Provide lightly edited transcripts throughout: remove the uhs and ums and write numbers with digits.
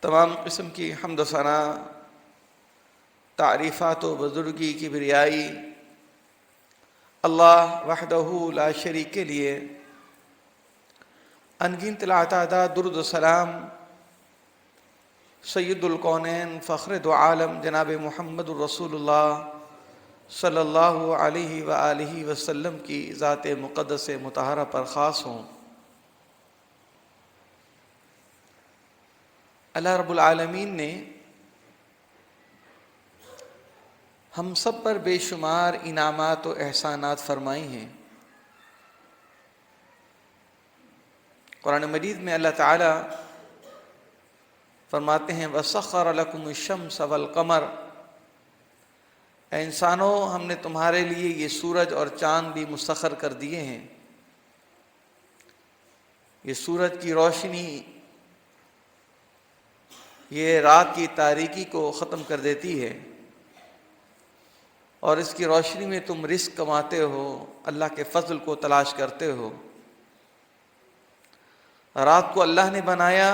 تمام قسم کی حمد و ثنا، تعریفات و بزرگی کی بریائی اللہ وحدہ لا شریک کے لیے، انگنت لا تعداد درود و سلام سید الکونین فخر دو عالم جناب محمد الرسول اللہ صلی اللہ علیہ وآلہ وسلم کی ذات مقدس مطہرہ پر خاص ہوں۔ اللہ رب العالمین نے ہم سب پر بے شمار انعامات و احسانات فرمائی ہیں۔ قرآن مجید میں اللہ تعالیٰ فرماتے ہیں وَسَخَّرَ لَكُمُ الشَّمْسَ وَالْقَمَرَ، اے انسانوں ہم نے تمہارے لیے یہ سورج اور چاند بھی مسخر کر دیے ہیں۔ یہ سورج کی روشنی یہ رات کی تاریکی کو ختم کر دیتی ہے، اور اس کی روشنی میں تم رزق کماتے ہو، اللہ کے فضل کو تلاش کرتے ہو۔ رات کو اللہ نے بنایا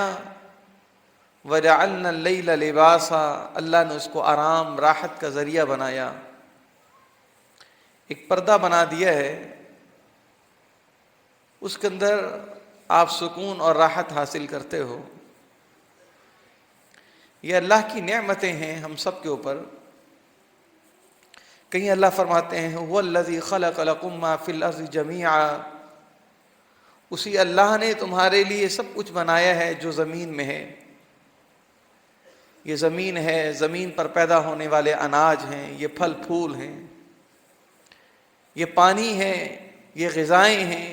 وَجَعَلْنَا اللَّيْلَ لِبَاسًا، اللہ نے اس کو آرام راحت کا ذریعہ بنایا، ایک پردہ بنا دیا ہے، اس کے اندر آپ سکون اور راحت حاصل کرتے ہو۔ یہ اللہ کی نعمتیں ہیں ہم سب کے اوپر۔ کہیں اللہ فرماتے ہیں هُوَ الَّذِي خَلَقَ لَكُم مَّا فِي الْأَرْضِ جَمِيعًا، اسی اللہ نے تمہارے لیے سب کچھ بنایا ہے جو زمین میں ہے۔ یہ زمین ہے، زمین پر پیدا ہونے والے اناج ہیں، یہ پھل پھول ہیں، یہ پانی ہے، یہ غذائیں ہیں،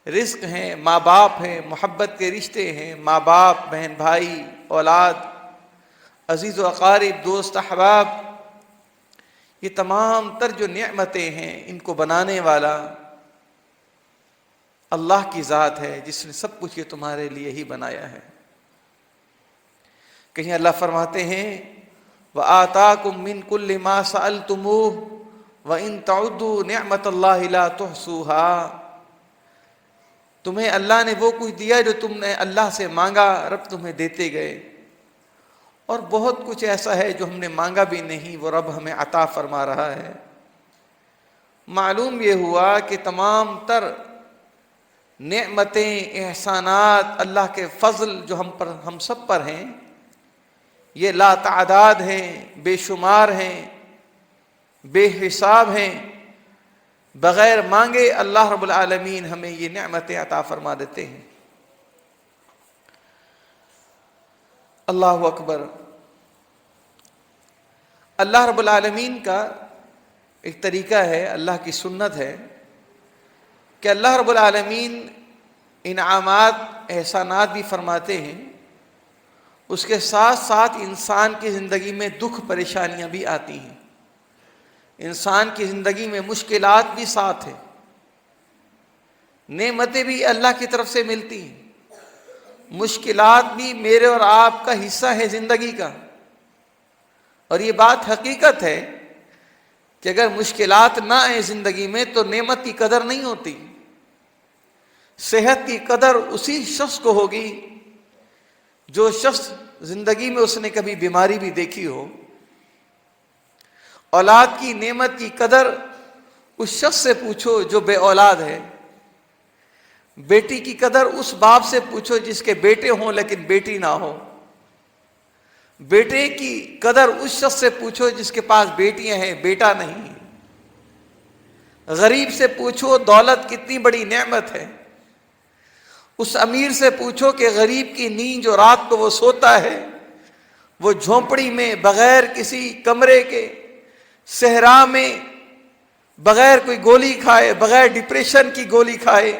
رزق ہیں، ماں باپ ہیں، محبت کے رشتے ہیں، ماں باپ، بہن بھائی، اولاد، عزیز و اقارب، دوست احباب، یہ تمام تر جو نعمتیں ہیں ان کو بنانے والا اللہ کی ذات ہے، جس نے سب کچھ یہ تمہارے لیے ہی بنایا ہے۔ کہیں اللہ فرماتے ہیں وَآتَاكُم مِّن كُلِّ مَا سَأَلْتُمُوهُ وَإِن تَعُدُّوا نِعْمَةَ اللَّهِ لَا تُحْصُوهَا، تمہیں اللہ نے وہ کچھ دیا جو تم نے اللہ سے مانگا، رب تمہیں دیتے گئے، اور بہت کچھ ایسا ہے جو ہم نے مانگا بھی نہیں وہ رب ہمیں عطا فرما رہا ہے۔ معلوم یہ ہوا کہ تمام تر نعمتیں، احسانات، اللہ کے فضل جو ہم سب پر ہیں، یہ لا تعداد ہیں، بے شمار ہیں، بے حساب ہیں۔ بغیر مانگے اللہ رب العالمین ہمیں یہ نعمتیں عطا فرما دیتے ہیں۔ اللہ اکبر۔ اللہ رب العالمین کا ایک طریقہ ہے، اللہ کی سنت ہے کہ اللہ رب العالمین انعامات، احسانات بھی فرماتے ہیں، اس کے ساتھ ساتھ انسان کی زندگی میں دکھ پریشانیاں بھی آتی ہیں، انسان کی زندگی میں مشکلات بھی ساتھ ہیں، نعمتیں بھی اللہ کی طرف سے ملتی ہیں، مشکلات بھی میرے اور آپ کا حصہ ہے زندگی کا۔ اور یہ بات حقیقت ہے کہ اگر مشکلات نہ آئیں زندگی میں تو نعمت کی قدر نہیں ہوتی۔ صحت کی قدر اسی شخص کو ہوگی جو شخص زندگی میں اس نے کبھی بیماری بھی دیکھی ہو۔ اولاد کی نعمت کی قدر اس شخص سے پوچھو جو بے اولاد ہے۔ بیٹی کی قدر اس باپ سے پوچھو جس کے بیٹے ہوں لیکن بیٹی نہ ہو۔ بیٹے کی قدر اس شخص سے پوچھو جس کے پاس بیٹیاں ہیں، بیٹا نہیں۔ غریب سے پوچھو دولت کتنی بڑی نعمت ہے۔ اس امیر سے پوچھو کہ غریب کی نیند جو رات کو وہ سوتا ہے، وہ جھونپڑی میں بغیر کسی کمرے کے صحرا میں، بغیر کوئی گولی کھائے، بغیر ڈپریشن کی گولی کھائے،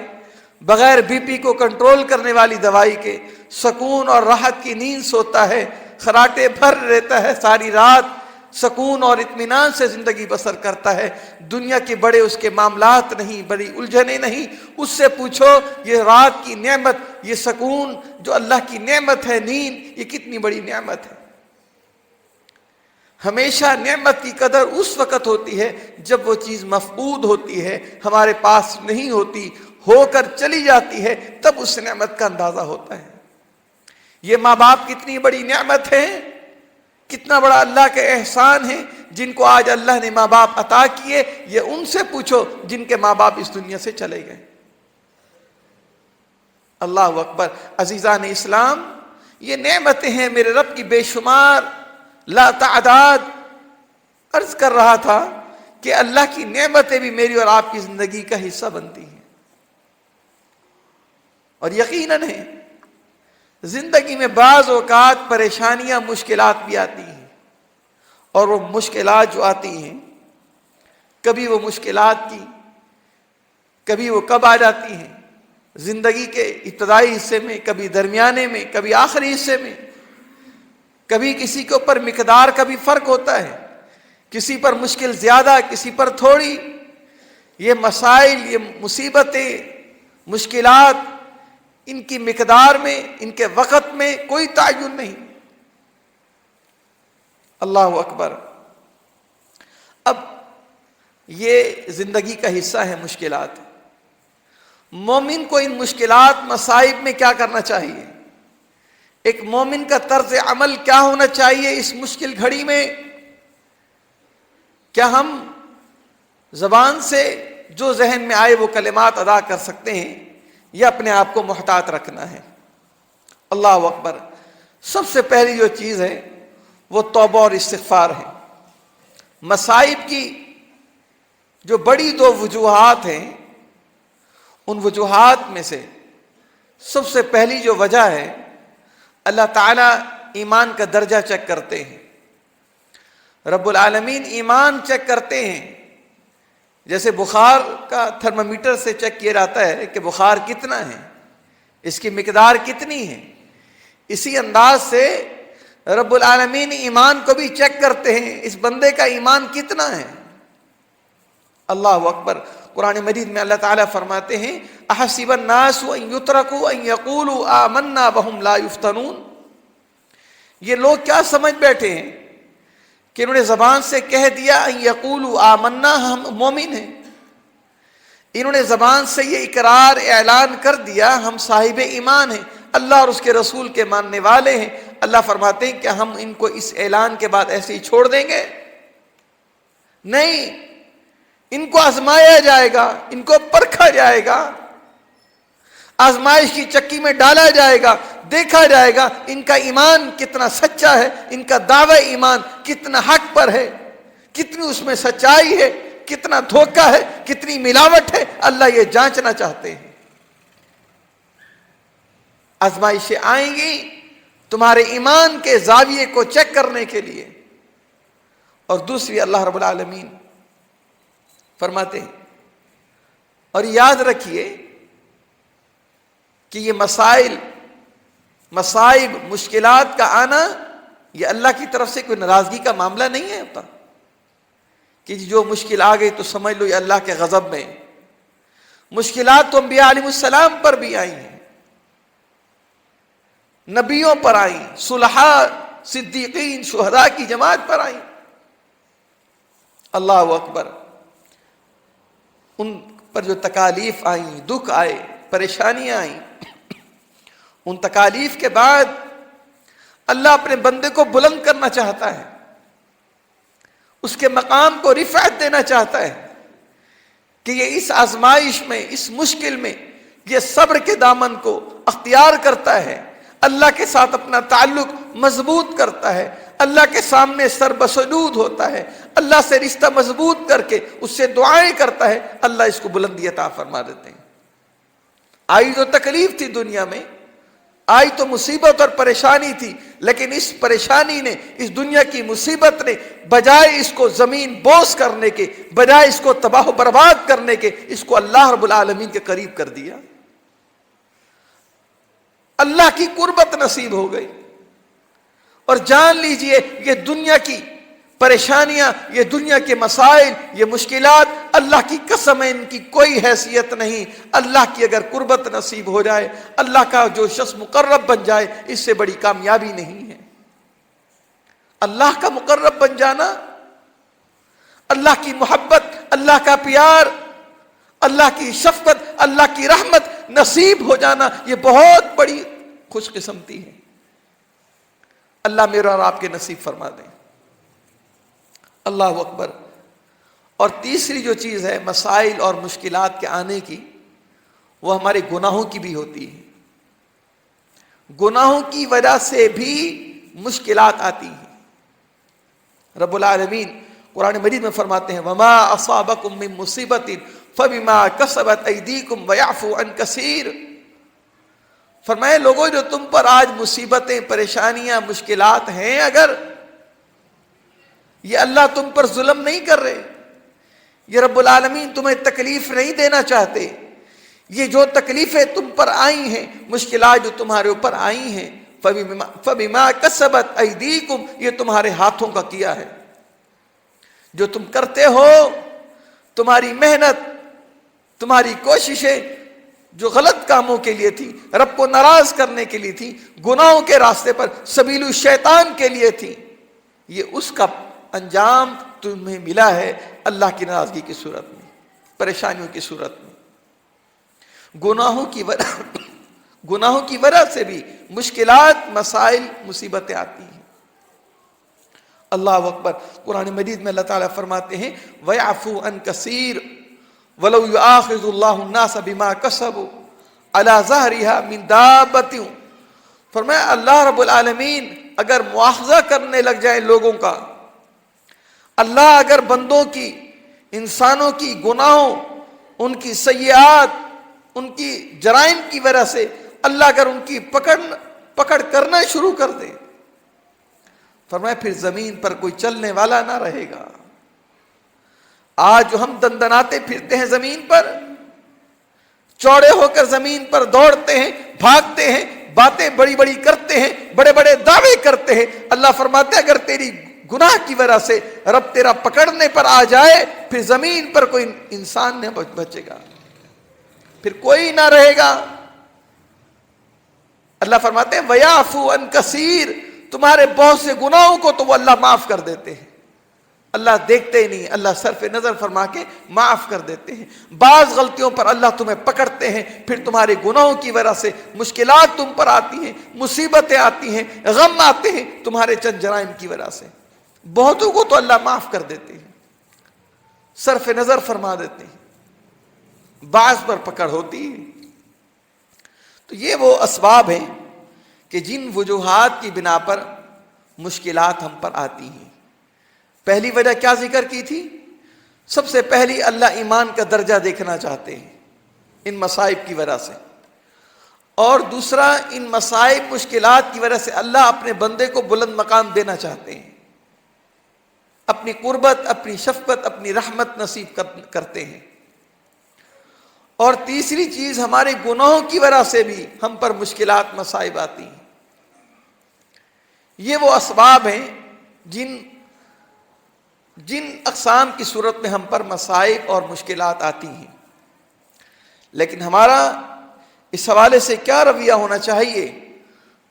بغیر بی پی کو کنٹرول کرنے والی دوائی کے سکون اور راحت کی نیند سوتا ہے، خراٹے بھر رہتا ہے، ساری رات سکون اور اطمینان سے زندگی بسر کرتا ہے، دنیا کے بڑے اس کے معاملات نہیں، بڑی الجھنیں نہیں۔ اس سے پوچھو یہ رات کی نعمت، یہ سکون جو اللہ کی نعمت ہے، نیند، یہ کتنی بڑی نعمت ہے۔ ہمیشہ نعمت کی قدر اس وقت ہوتی ہے جب وہ چیز مفقود ہوتی ہے، ہمارے پاس نہیں ہوتی، ہو کر چلی جاتی ہے، تب اس نعمت کا اندازہ ہوتا ہے۔ یہ ماں باپ کتنی بڑی نعمت ہے، کتنا بڑا اللہ کا احسان ہے جن کو آج اللہ نے ماں باپ عطا کیے. یہ ان سے پوچھو جن کے ماں باپ اس دنیا سے چلے گئے. اللہ اکبر. عزیزان اسلام، یہ نعمتیں ہیں میرے رب کی بے شمار لا تعداد. عرض کر رہا تھا کہ اللہ کی نعمتیں بھی میری اور آپ کی زندگی کا حصہ بنتی ہیں، اور یقیناً ہے زندگی میں بعض اوقات پریشانیاں مشکلات بھی آتی ہیں، اور وہ مشکلات جو آتی ہیں کبھی وہ مشکلات کی کبھی وہ کب آ جاتی ہیں زندگی کے ابتدائی حصے میں، کبھی درمیانے میں، کبھی آخری حصے میں. کبھی کسی کے اوپر مقدار کا بھی فرق ہوتا ہے، کسی پر مشکل زیادہ، کسی پر تھوڑی. یہ مسائل، یہ مصیبتیں، مشکلات، ان کی مقدار میں، ان کے وقت میں کوئی تعین نہیں. اللہ اکبر. اب یہ زندگی کا حصہ ہے مشکلات. مومن کو ان مشکلات مصائب میں کیا کرنا چاہیے؟ ایک مومن کا طرز عمل کیا ہونا چاہیے اس مشکل گھڑی میں؟ کیا ہم زبان سے جو ذہن میں آئے وہ کلمات ادا کر سکتے ہیں، یا اپنے آپ کو محتاط رکھنا ہے؟ اللہ اکبر. سب سے پہلی جو چیز ہے وہ توبہ اور استغفار ہے. مصائب کی جو بڑی دو وجوہات ہیں، ان وجوہات میں سے سب سے پہلی جو وجہ ہے، اللہ تعالیٰ ایمان کا درجہ چیک کرتے ہیں. رب العالمین ایمان چیک کرتے ہیں. جیسے بخار کا تھرمامیٹر سے چیک کیا جاتا ہے کہ بخار کتنا ہے، اس کی مقدار کتنی ہے، اسی انداز سے رب العالمین ایمان کو بھی چیک کرتے ہیں، اس بندے کا ایمان کتنا ہے. اللہ اکبر. قرآن مجید میں اللہ تعالیٰ فرماتے ہیں احسب الناس ان یترکوا ان یقولوا آمنا وهم لا یفتنون. یہ لوگ کیا سمجھ بیٹھے ہیں کہ انہوں نے زبان سے کہہ دیا ان یقولوا آمنا، ہم مومن ہیں. انہوں نے زبان سے یہ اقرار اعلان کر دیا ہم صاحب ایمان ہیں، اللہ اور اس کے رسول کے ماننے والے ہیں. اللہ فرماتے ہیں کہ ہم ان کو اس اعلان کے بعد ایسے ہی چھوڑ دیں گے؟ نہیں، ان کو آزمایا جائے گا، ان کو پرکھا جائے گا، آزمائش کی چکی میں ڈالا جائے گا، دیکھا جائے گا ان کا ایمان کتنا سچا ہے، ان کا دعوی ایمان کتنا حق پر ہے، کتنی اس میں سچائی ہے، کتنا دھوکہ ہے، کتنی ملاوٹ ہے. اللہ یہ جانچنا چاہتے ہیں. آزمائشیں آئیں گی تمہارے ایمان کے زاویے کو چیک کرنے کے لیے. اور دوسری اللہ رب العالمین فرماتے ہیں، اور یاد رکھیے کہ یہ مصائب مشکلات کا آنا یہ اللہ کی طرف سے کوئی ناراضگی کا معاملہ نہیں ہے ہوتا کہ جو مشکل آ گئی تو سمجھ لو یہ اللہ کے غضب میں. مشکلات تو انبیاء علیہ السلام پر بھی آئی ہیں، نبیوں پر آئیں، صلحاء، صدیقین، شہداء کی جماعت پر آئیں. اللہ اکبر. ان پر جو تکالیف آئیں، دکھ آئے، پریشانیاں آئیں، ان تکالیف کے بعد اللہ اپنے بندے کو بلند کرنا چاہتا ہے، اس کے مقام کو رفعت دینا چاہتا ہے کہ یہ اس آزمائش میں، اس مشکل میں یہ صبر کے دامن کو اختیار کرتا ہے، اللہ کے ساتھ اپنا تعلق مضبوط کرتا ہے، اللہ کے سامنے سر بسجود ہوتا ہے، اللہ سے رشتہ مضبوط کر کے اس سے دعائیں کرتا ہے، اللہ اس کو بلندی عطا فرما دیتے ہیں. آئی تو تکلیف تھی دنیا میں، آئی تو مصیبت اور پریشانی تھی، لیکن اس پریشانی نے، اس دنیا کی مصیبت نے بجائے اس کو زمین بوس کرنے کے، بجائے اس کو تباہ و برباد کرنے کے، اس کو اللہ رب العالمین کے قریب کر دیا. اللہ کی قربت نصیب ہو گئی. اور جان لیجئے یہ دنیا کی پریشانیاں، یہ دنیا کے مسائل، یہ مشکلات، اللہ کی قسم ہے ان کی کوئی حیثیت نہیں. اللہ کی اگر قربت نصیب ہو جائے، اللہ کا جو شخص مقرب بن جائے، اس سے بڑی کامیابی نہیں ہے. اللہ کا مقرب بن جانا، اللہ کی محبت، اللہ کا پیار، اللہ کی شفقت، اللہ کی رحمت نصیب ہو جانا، یہ بہت بڑی خوش قسمتی ہے. اللہ میرا اور آپ کے نصیب فرما دیں. اللہ اکبر. اور تیسری جو چیز ہے مسائل اور مشکلات کے آنے کی، وہ ہمارے گناہوں کی بھی ہوتی ہے. گناہوں کی وجہ سے بھی مشکلات آتی ہیں. رب العالمین قرآن مجید میں فرماتے ہیں وما اصابکم من مصیبت فبما کسبت ایدیکم ویعفو عن کثیر. فرمائے لوگوں جو تم پر آج مصیبتیں، پریشانیاں، مشکلات ہیں، اگر یہ اللہ تم پر ظلم نہیں کر رہے، یہ رب العالمین تمہیں تکلیف نہیں دینا چاہتے. یہ جو تکلیفیں تم پر آئی ہیں، مشکلات جو تمہارے اوپر آئی ہیں، فبما کسبت ایدیکم، یہ تمہارے ہاتھوں کا کیا ہے. جو تم کرتے ہو، تمہاری محنت، تمہاری کوششیں جو غلط کاموں کے لیے تھی، رب کو ناراض کرنے کے لیے تھی، گناہوں کے راستے پر سبیل الشیطان کے لیے تھی، یہ اس کا انجام تمہیں ملا ہے اللہ کی ناراضگی کی صورت میں، پریشانیوں کی صورت میں. گناہوں کی وجہ سے بھی مشکلات، مسائل، مصیبتیں آتی ہیں. اللہ اکبر. قرآن مجید میں اللہ تعالیٰ فرماتے ہیں وَيَعْفُو عَنْ كَثِيرٍ وَلَوْ يُؤَاخِذُ اللَّهُ النَّاسَ بِمَا كَسَبُوا عَلَى ظَهْرِهَا مِنْ دَابَّةٍ. فرمایا اللہ رب العالمین اگر مواخذہ کرنے لگ جائے لوگوں کا، اللہ اگر بندوں کی، انسانوں کی گناہوں، ان کی سیئات، ان کی جرائم کی وجہ سے اللہ اگر ان کی پکڑ کرنا شروع کر دے، فرمایا پھر زمین پر کوئی چلنے والا نہ رہے گا. آج جو ہم دندناتے پھرتے ہیں زمین پر، چوڑے ہو کر زمین پر دوڑتے ہیں، بھاگتے ہیں، باتیں بڑی بڑی کرتے ہیں، بڑے بڑے دعوے کرتے ہیں، اللہ فرماتے ہیں اگر تیری گناہ کی وجہ سے رب تیرا پکڑنے پر آ جائے، پھر زمین پر کوئی انسان نہیں بچے گا، پھر کوئی نہ رہے گا. اللہ فرماتے ہیں وَيَعْفُو عَنْ كَثِيرٍ. تمہارے بہت سے گناہوں کو تو وہ اللہ معاف کر دیتے ہیں. اللہ دیکھتے ہی نہیں، اللہ صرف نظر فرما کے معاف کر دیتے ہیں. بعض غلطیوں پر اللہ تمہیں پکڑتے ہیں، پھر تمہارے گناہوں کی وجہ سے مشکلات تم پر آتی ہیں، مصیبتیں آتی ہیں، غم آتے ہیں تمہارے چند جرائم کی وجہ سے. بہتوں کو تو اللہ معاف کر دیتے ہیں، صرف نظر فرما دیتے ہیں، بعض پر پکڑ ہوتی ہے. تو یہ وہ اسباب ہیں کہ جن وجوہات کی بنا پر مشکلات ہم پر آتی ہیں. پہلی وجہ کیا ذکر کی تھی؟ سب سے پہلی اللہ ایمان کا درجہ دیکھنا چاہتے ہیں ان مصائب کی وجہ سے، اور دوسرا ان مصائب، مشکلات کی وجہ سے اللہ اپنے بندے کو بلند مقام دینا چاہتے ہیں، اپنی قربت، اپنی شفقت، اپنی رحمت نصیب کرتے ہیں. اور تیسری چیز ہمارے گناہوں کی وجہ سے بھی ہم پر مشکلات، مصائب آتی ہیں. یہ وہ اسباب ہیں جن اقسام کی صورت میں ہم پر مصائب اور مشکلات آتی ہیں. لیکن ہمارا اس حوالے سے کیا رویہ ہونا چاہیے؟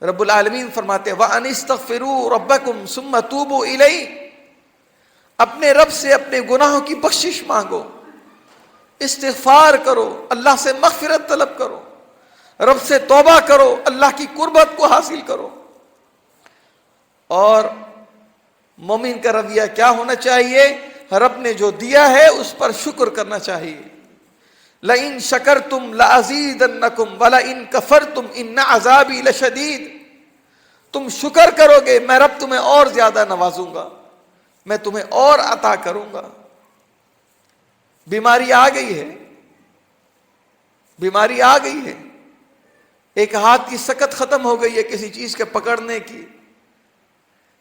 رب العالمین فرماتے ہیں وَأَنِ اسْتَغْفِرُوا رَبَّكُمْ ثُمَّ تُوبُوا إِلَيْهِ. اپنے رب سے اپنے گناہوں کی بخشش مانگو، استغفار کرو، اللہ سے مغفرت طلب کرو، رب سے توبہ کرو، اللہ کی قربت کو حاصل کرو. اور مومن کا رویہ کیا ہونا چاہیے؟ رب نے جو دیا ہے اس پر شکر کرنا چاہیے. لَإِن شَكَرْتُمْ لَأَزِيدَنَّكُمْ وَلَإِن كَفَرْتُمْ إِنَّ عَذَابِي لَشَدِيدٌ. تم شکر کرو گے میں رب تمہیں اور زیادہ نوازوں گا، میں تمہیں اور عطا کروں گا. بیماری آ گئی ہے، بیماری آ گئی ہے، ایک ہاتھ کی سکت ختم ہو گئی ہے کسی چیز کے پکڑنے کی،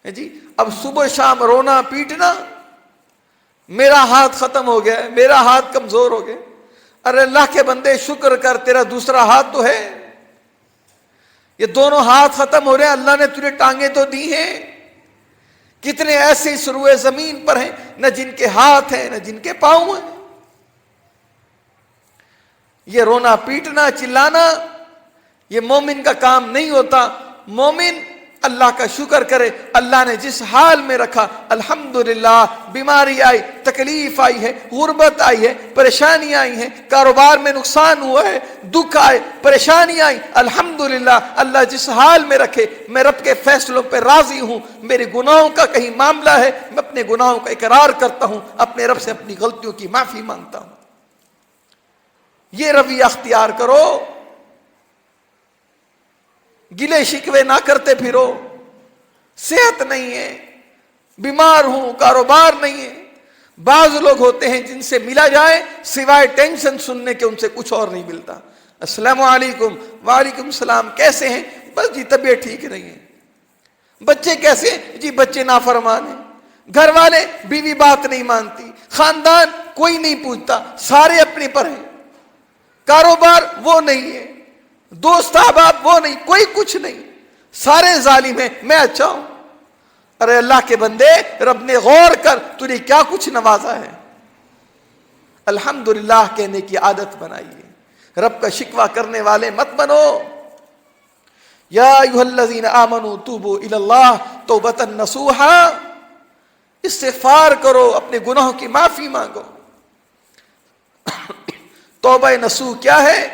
جی اب صبح شام رونا پیٹنا، میرا ہاتھ ختم ہو گیا ہے، میرا ہاتھ کمزور ہو گیا. ارے اللہ کے بندے شکر کر، تیرا دوسرا ہاتھ تو ہے. یہ دونوں ہاتھ ختم ہو رہے ہیں، اللہ نے تجھے ٹانگیں تو دی ہیں. کتنے ایسے اس روئے زمین پر ہیں نہ جن کے ہاتھ ہیں نہ جن کے پاؤں ہیں. یہ رونا پیٹنا چلانا یہ مومن کا کام نہیں ہوتا. مومن اللہ کا شکر کرے. اللہ نے جس حال میں رکھا الحمدللہ. بیماری آئی, تکلیف آئی ہے, غربت آئی ہے, پریشانیاں آئی ہیں, کاروبار میں نقصان ہوا ہے, دکھ آئے, پریشانیاں آئی, الحمدللہ. اللہ جس حال میں رکھے, میں رب کے فیصلوں پہ راضی ہوں. میرے گناہوں کا کہیں معاملہ ہے, میں اپنے گناہوں کا اقرار کرتا ہوں, اپنے رب سے اپنی غلطیوں کی معافی مانگتا ہوں. یہ رویہ اختیار کرو. گلے شکوے نہ کرتے پھرو. صحت نہیں ہے, بیمار ہوں, کاروبار نہیں ہے. بعض لوگ ہوتے ہیں جن سے ملا جائے سوائے ٹینشن سننے کے ان سے کچھ اور نہیں ملتا. السلام علیکم, وعلیکم السلام, کیسے ہیں؟ بس جی طبیعت ٹھیک نہیں ہے. بچے کیسے ہیں؟ جی بچے نافرمان ہیں. گھر والے, بیوی بات نہیں مانتی. خاندان کوئی نہیں پوچھتا, سارے اپنے پر ہیں. کاروبار وہ نہیں ہے, دوست احباب وہ نہیں, کوئی کچھ نہیں, سارے ظالم ہیں, میں اچھا ہوں. ارے اللہ کے بندے, رب نے غور کر, تجھے کیا کچھ نوازا ہے. الحمدللہ کہنے کی عادت بنائیے. رب کا شکوہ کرنے والے مت بنو. یا ایھا الذین آمنوا توبوا الی اللہ توبۃ نصوحا. استغفار کرو, اپنے گناہوں کی معافی مانگو. توبہ نصوح کیا ہے؟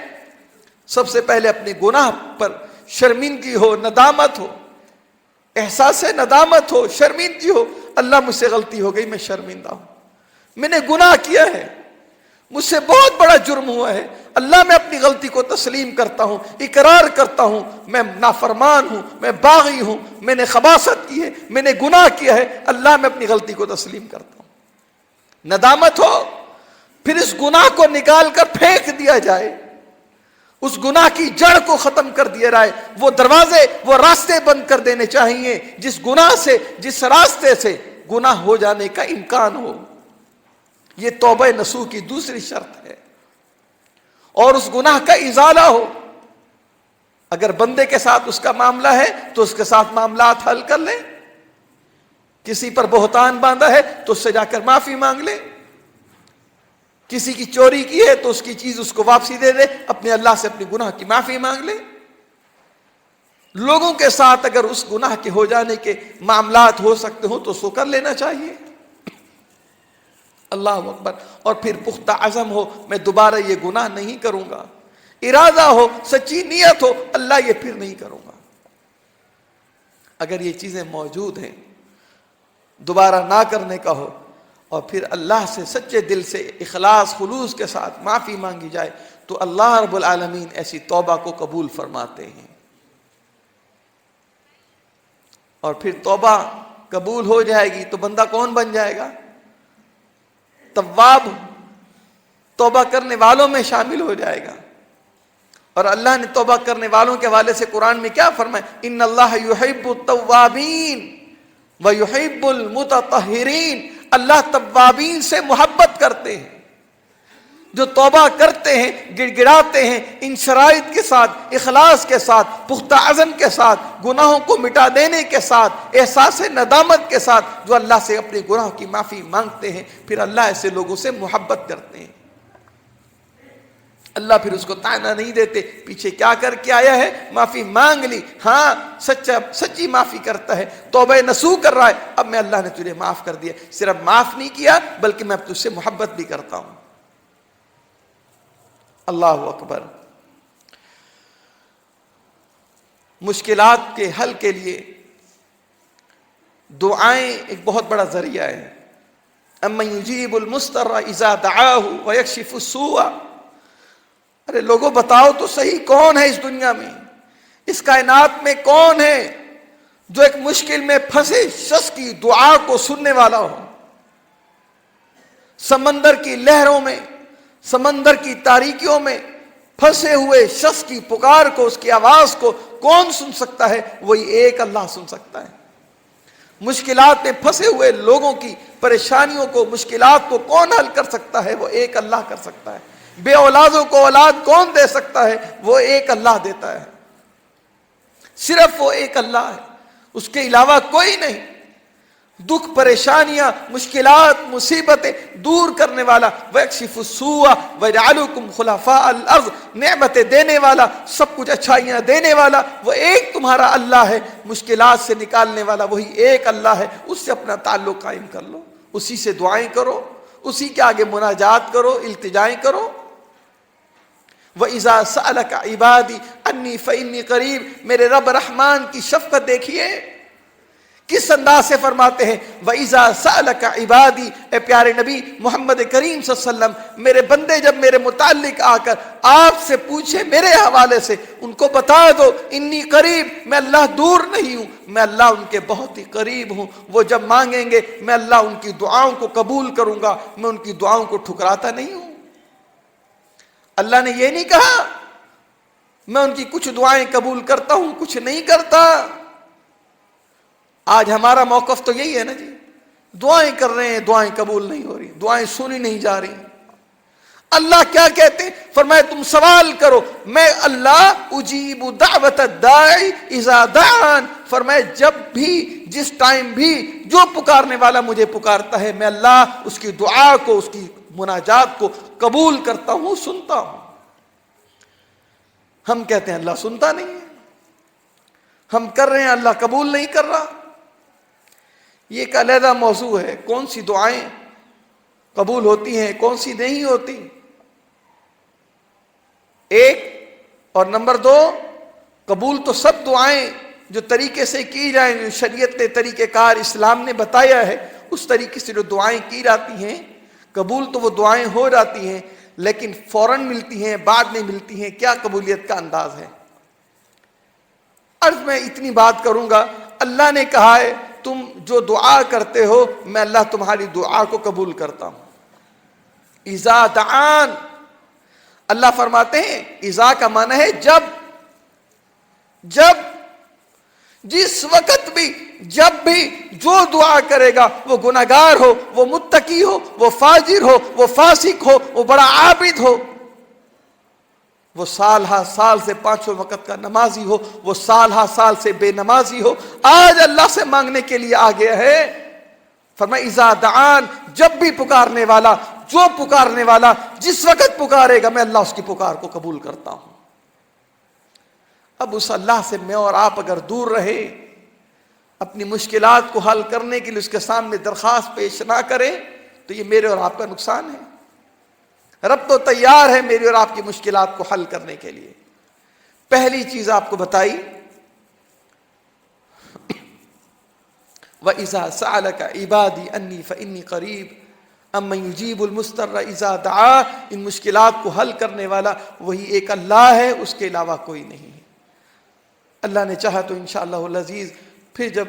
سب سے پہلے اپنے گناہ پر شرمندگی ہو, ندامت ہو, احساس ندامت ہو, شرمندگی ہو. اللہ مجھ سے غلطی ہو گئی, میں شرمندہ ہوں, میں نے گناہ کیا ہے, مجھ سے بہت بڑا جرم ہوا ہے. اللہ میں اپنی غلطی کو تسلیم کرتا ہوں, اقرار کرتا ہوں, میں نافرمان ہوں, میں باغی ہوں, میں نے خباثت کی ہے, میں نے گناہ کیا ہے. اللہ میں اپنی غلطی کو تسلیم کرتا ہوں. ندامت ہو, پھر اس گناہ کو نکال کر پھینک دیا جائے, اس گناہ کی جڑ کو ختم کر دیا جائے. وہ دروازے, وہ راستے بند کر دینے چاہیے جس گناہ سے, جس راستے سے گناہ ہو جانے کا امکان ہو. یہ توبہ نصوح کی دوسری شرط ہے. اور اس گناہ کا ازالہ ہو. اگر بندے کے ساتھ اس کا معاملہ ہے تو اس کے ساتھ معاملات حل کر لے. کسی پر بہتان باندھا ہے تو اس سے جا کر معافی مانگ لے. کسی کی چوری کی ہے تو اس کی چیز اس کو واپسی دے دے, اپنے اللہ سے اپنے گناہ کی معافی مانگ لے. لوگوں کے ساتھ اگر اس گناہ کے ہو جانے کے معاملات ہو سکتے ہوں تو اس کو کر لینا چاہیے. اللہ اکبر. اور پھر پختہ عزم ہو, میں دوبارہ یہ گناہ نہیں کروں گا. ارادہ ہو, سچی نیت ہو, اللہ یہ پھر نہیں کروں گا. اگر یہ چیزیں موجود ہیں, دوبارہ نہ کرنے کا ہو, اور پھر اللہ سے سچے دل سے اخلاص خلوص کے ساتھ معافی مانگی جائے تو اللہ رب العالمین ایسی توبہ کو قبول فرماتے ہیں. اور پھر توبہ قبول ہو جائے گی تو بندہ کون بن جائے گا؟ تواب, توبہ کرنے والوں میں شامل ہو جائے گا. اور اللہ نے توبہ کرنے والوں کے حوالے سے قرآن میں کیا فرمایا؟ ان اللہ یحب التوابین ویحب المتطہرین. اللہ توابین سے محبت کرتے ہیں, جو توبہ کرتے ہیں, گڑ گڑاتے ہیں, ان شرائط کے ساتھ, اخلاص کے ساتھ, پختہ عزم کے ساتھ, گناہوں کو مٹا دینے کے ساتھ, احساس ندامت کے ساتھ, جو اللہ سے اپنے گناہوں کی معافی مانگتے ہیں. پھر اللہ ایسے لوگوں سے محبت کرتے ہیں. اللہ پھر اس کو طعنہ نہیں دیتے, پیچھے کیا کر کے آیا ہے, معافی مانگ لی, ہاں سچی معافی کرتا ہے, توبہ نصوح کر رہا ہے, اب میں اللہ نے تجھے معاف کر دیا. صرف معاف نہیں کیا بلکہ میں اب تجھ سے محبت بھی کرتا ہوں. اللہ اکبر. مشکلات کے حل کے لیے دعائیں ایک بہت بڑا ذریعہ ہے. امن یجیب المضطر اذا دعاہ ویکشف السوء. ارے لوگوں بتاؤ تو صحیح, کون ہے اس دنیا میں, اس کائنات میں کون ہے جو ایک مشکل میں پھنسے شخص کی دعا کو سننے والا ہو؟ سمندر کی لہروں میں, سمندر کی تاریکیوں میں پھنسے ہوئے شخص کی پکار کو, اس کی آواز کو کون سن سکتا ہے؟ وہی ایک اللہ سن سکتا ہے. مشکلات میں پھنسے ہوئے لوگوں کی پریشانیوں کو, مشکلات کو کون حل کر سکتا ہے؟ وہ ایک اللہ کر سکتا ہے. بے اولادوں کو اولاد کون دے سکتا ہے؟ وہ ایک اللہ دیتا ہے. صرف وہ ایک اللہ ہے, اس کے علاوہ کوئی نہیں. دکھ پریشانیاں مشکلات مصیبتیں دور کرنے والا، وَيَكْشِفُ السُّوءَ وَيَجْعَلُكُمْ خُلَفَاءَ الْأَرْضِ، نعمتیں دینے والا، سب کچھ اچھائیاں دینے والا وہ ایک تمہارا اللہ ہے، مشکلات سے نکالنے والا وہی ایک اللہ ہے، اس سے اپنا تعلق قائم کر لو، اسی سے دعائیں کرو، اسی کے آگے مناجات کرو، التجائیں کرو۔ وَإِذَا سَأَلَكَ عِبَادِي أَنِّي فَإِنِّي قَرِيبٌ، میرے رب رحمان کی شفقت دیکھیے کس انداز سے فرماتے ہیں، وَإِذَا سَأَلَكَ عِبَادِي، اے پیارے نبی محمد کریم صلی اللہ علیہ وسلم، میرے بندے جب میرے متعلق آ کر آپ سے پوچھے میرے حوالے سے، ان کو بتا دو انی قریب، میں اللہ دور نہیں ہوں، میں اللہ ان کے بہت ہی قریب ہوں، وہ جب مانگیں گے میں اللہ ان کی دعاؤں کو قبول کروں گا، میں ان کی دعاؤں کو ٹھکراتا نہیں ہوں۔ اللہ نے یہ نہیں کہا میں ان کی کچھ دعائیں قبول کرتا ہوں کچھ نہیں کرتا۔ آج ہمارا موقف تو یہی ہے نا جی، دعائیں کر رہے ہیں دعائیں قبول نہیں ہو رہی، دعائیں سنی نہیں جا رہی۔ اللہ کیا کہتے ہیں؟ فرمایا تم سوال کرو، میں اللہ اجیب دعوت الداعی اذا دعان، فرمایا جب بھی جس ٹائم بھی جو پکارنے والا مجھے پکارتا ہے میں اللہ اس کی دعا کو اس کی مناجات کو قبول کرتا ہوں سنتا ہوں۔ ہم کہتے ہیں اللہ سنتا نہیں ہے، ہم کر رہے ہیں اللہ قبول نہیں کر رہا۔ یہ ایک علیحدہ موضوع ہے، کون سی دعائیں قبول ہوتی ہیں کون سی نہیں ہوتی، ایک، اور نمبر دو، قبول تو سب دعائیں جو طریقے سے کی جائیں، جو شریعت نے طریقہ کار اسلام نے بتایا ہے اس طریقے سے جو دعائیں کی جاتی ہیں قبول تو وہ دعائیں ہو جاتی ہیں، لیکن فوراً ملتی ہیں بعد میں ملتی ہیں، کیا قبولیت کا انداز ہے؟ عرض میں اتنی بات کروں گا، اللہ نے کہا ہے تم جو دعا کرتے ہو میں اللہ تمہاری دعا کو قبول کرتا ہوں۔ اذا دعان، اللہ فرماتے ہیں اذا کا معنی ہے جب، جس وقت بھی جب بھی جو دعا کرے گا، وہ گناہگار ہو، وہ متقی ہو، وہ فاجر ہو، وہ فاسق ہو، وہ بڑا عابد ہو، وہ سال ہا سال سے پانچوں وقت کا نمازی ہو، وہ سال ہا سال سے بے نمازی ہو، آج اللہ سے مانگنے کے لیے آ گیا ہے۔ فرمایا اذا دعان، جب بھی پکارنے والا، جو پکارنے والا جس وقت پکارے گا میں اللہ اس کی پکار کو قبول کرتا ہوں۔ اب اس اللہ سے میں اور آپ اگر دور رہے، اپنی مشکلات کو حل کرنے کے لیے اس کے سامنے درخواست پیش نہ کریں تو یہ میرے اور آپ کا نقصان ہے۔ رب تو تیار ہے میری اور آپ کی مشکلات کو حل کرنے کے لیے۔ پہلی چیز آپ کو بتائی، وَإِذَا سَأَلَكَ عِبَادِي أَنِّي فَإِنِّي قَرِيبٌ أَمَّن يُجِيبُ الْمُضْطَرَّ إِذَا دَعَاهُ، ان مشکلات کو حل کرنے والا وہی ایک اللہ ہے، اس کے علاوہ کوئی نہیں ہے۔ اللہ نے چاہا تو انشاءاللہ العزیز پھر جب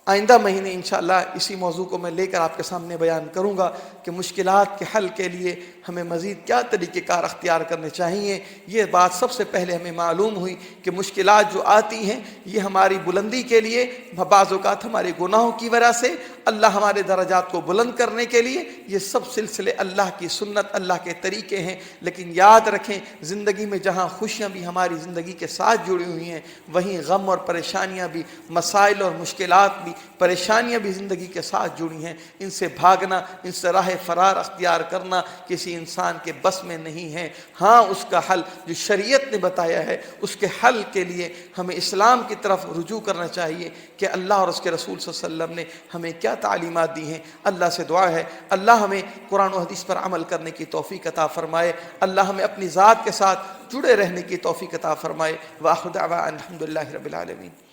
آئندہ مہینے انشاءاللہ اسی موضوع کو میں لے کر آپ کے سامنے بیان کروں گا کہ مشکلات کے حل کے لیے ہمیں مزید کیا طریقہ کار اختیار کرنے چاہیے۔ یہ بات سب سے پہلے ہمیں معلوم ہوئی کہ مشکلات جو آتی ہیں یہ ہماری بلندی کے لیے، بعض اوقات ہمارے گناہوں کی وجہ سے، اللہ ہمارے درجات کو بلند کرنے کے لیے، یہ سب سلسلے اللہ کی سنت اللہ کے طریقے ہیں۔ لیکن یاد رکھیں زندگی میں جہاں خوشیاں بھی ہماری زندگی کے ساتھ جڑی ہوئی ہیں وہیں غم اور پریشانیاں بھی، مسائل اور مشکلات بھی، پریشانیاں بھی زندگی کے ساتھ جڑی ہیں۔ ان سے بھاگنا، ان سے راہ فرار اختیار کرنا کسی انسان کے بس میں نہیں ہے۔ ہاں اس کا حل جو شریعت نے بتایا ہے، اس کے حل کے لیے ہمیں اسلام کی طرف رجوع کرنا چاہیے کہ اللہ اور اس کے رسول صلی اللہ علیہ وسلم نے ہمیں کیا تعلیمات دی ہیں۔ اللہ سے دعا ہے اللہ ہمیں قرآن و حدیث پر عمل کرنے کی توفیق عطا فرمائے، اللہ ہمیں اپنی ذات کے ساتھ جڑے رہنے کی توفیق عطا فرمائے۔ وآخر دعوانا الحمدللہ رب العالمین۔